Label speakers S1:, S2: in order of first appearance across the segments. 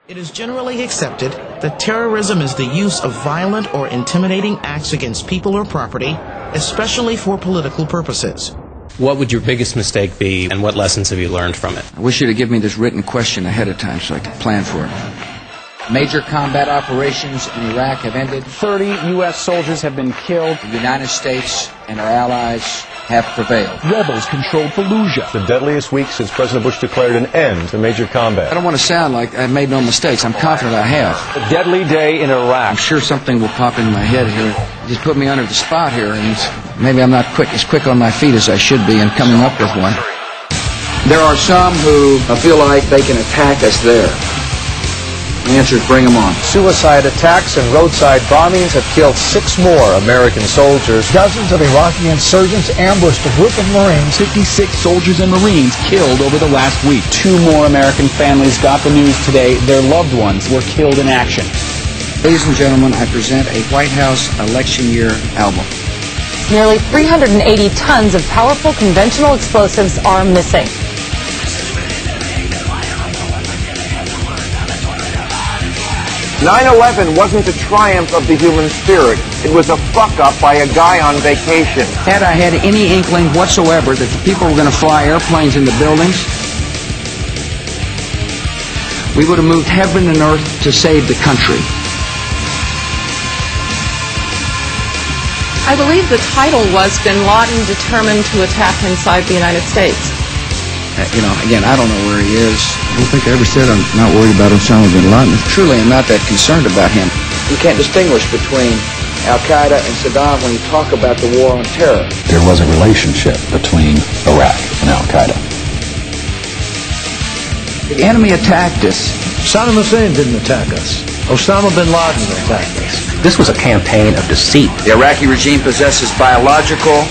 S1: It is generally accepted that terrorism is the use of violent or intimidating acts against people or property, especially for political purposes.
S2: What would your biggest mistake be, and what lessons have you learned from it?
S3: I wish you to give me this written question ahead of time so I could plan for it. Major combat operations in Iraq have ended.
S4: 30 U.S. soldiers have been killed.
S3: The United States and our allies have prevailed.
S4: Rebels controlled Fallujah.
S5: The deadliest week since President Bush declared an end to major combat.
S3: I don't want to sound like I've made no mistakes. I'm confident I have.
S4: A deadly day in Iraq.
S3: I'm sure something will pop into my head here. Just put me under the spot here, and maybe I'm not as quick on my feet as I should be in coming up with one. There are some who feel like they can attack us there. The answer is bring them on.
S5: Suicide attacks and roadside bombings have killed 6 more American soldiers.
S6: Dozens of Iraqi insurgents ambushed a group of Marines.
S4: 56 soldiers and Marines killed over the last week. 2 more American families got the news today their loved ones were killed in action.
S3: Ladies and gentlemen, I present a White House election year album.
S7: Nearly 380 tons of powerful conventional explosives are missing.
S8: 9/11 wasn't a triumph of the human spirit. It was a fuck-up by a guy on vacation.
S3: Had I had any inkling whatsoever that the people were going to fly airplanes into buildings, we would have moved heaven and earth to save the country.
S7: I believe the title was Bin Laden determined to attack inside the United States.
S3: Again, I don't know where he is. I don't think I ever said I'm not worried about Osama bin Laden. Truly, I'm not that concerned about him. You can't distinguish between Al-Qaeda and Saddam when you talk about the war on terror.
S9: There was a relationship between Iraq and Al-Qaeda.
S3: The enemy attacked us.
S6: Saddam Hussein didn't attack us. Osama bin Laden attacked us.
S9: This was a campaign of deceit.
S3: The Iraqi regime possesses biological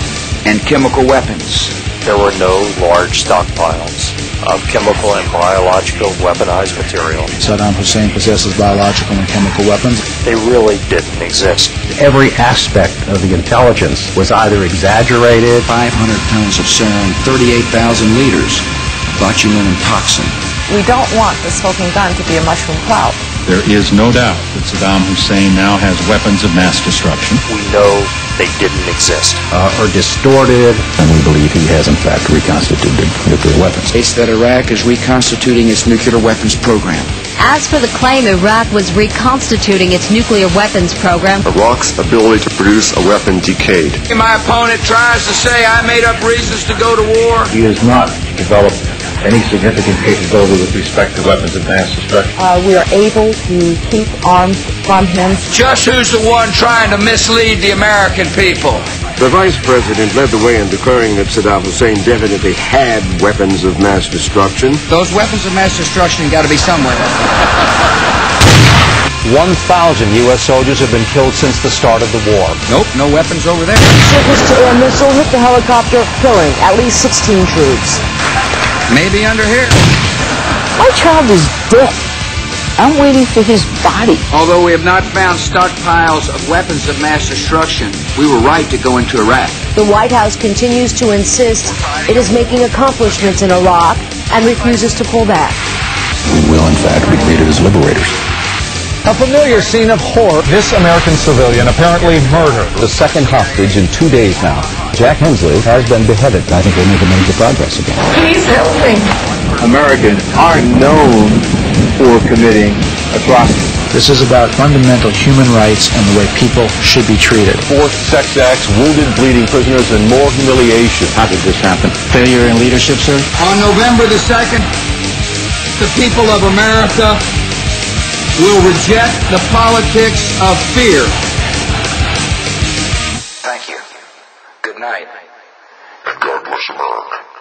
S3: and chemical weapons.
S10: There were no large stockpiles of chemical and biological weaponized material.
S6: Saddam Hussein possesses biological and chemical weapons.
S10: They really didn't exist.
S9: Every aspect of the intelligence was either exaggerated.
S3: 500 tons of sarin, 38,000 liters of botulinum toxin.
S7: We don't want the smoking gun to be a mushroom cloud.
S11: There is no doubt that Saddam Hussein now has weapons of mass destruction.
S10: We know they didn't exist.
S9: Or distorted. And we believe he has in fact reconstituted nuclear weapons.
S3: It's that Iraq is reconstituting its nuclear weapons program.
S12: As for the claim Iraq was reconstituting its nuclear weapons program,
S13: Iraq's ability to produce a weapon decayed.
S3: My opponent tries to say I made up reasons to go to war.
S5: He has not developed any significant capability with respect to weapons of mass destruction.
S7: We are able to keep arms from him.
S3: Just who's the one trying to mislead the American people?
S13: The vice president led the way in declaring that Saddam Hussein definitely had weapons of mass destruction.
S3: Those weapons of mass destruction got to be somewhere.
S5: 1,000 U.S. soldiers have been killed since the start of the war.
S3: Nope, no weapons over there.
S7: Surface-to-air missile hit the helicopter, killing at least 16 troops.
S3: Maybe under here.
S7: My child is dead. I'm waiting for his body.
S3: Although we have not found stockpiles of weapons of mass destruction, we were right to go into Iraq.
S7: The White House continues to insist it is making accomplishments in Iraq and refuses to pull back.
S9: We will in fact be greeted as liberators.
S6: A familiar scene of horror. This American civilian apparently murdered.
S9: The second hostage in 2 days now. Jack Hensley has been beheaded. I think we're making major progress again.
S7: Please help me.
S8: Americans are known for committing atrocities.
S6: This is about fundamental human rights and the way people should be treated.
S5: Forced sex acts, wounded, bleeding prisoners, and more humiliation.
S9: How did this happen?
S6: Failure in leadership, sir?
S3: On November the 2nd, the people of America will reject the politics of fear.
S8: Thank you. Good night.
S13: And God bless America.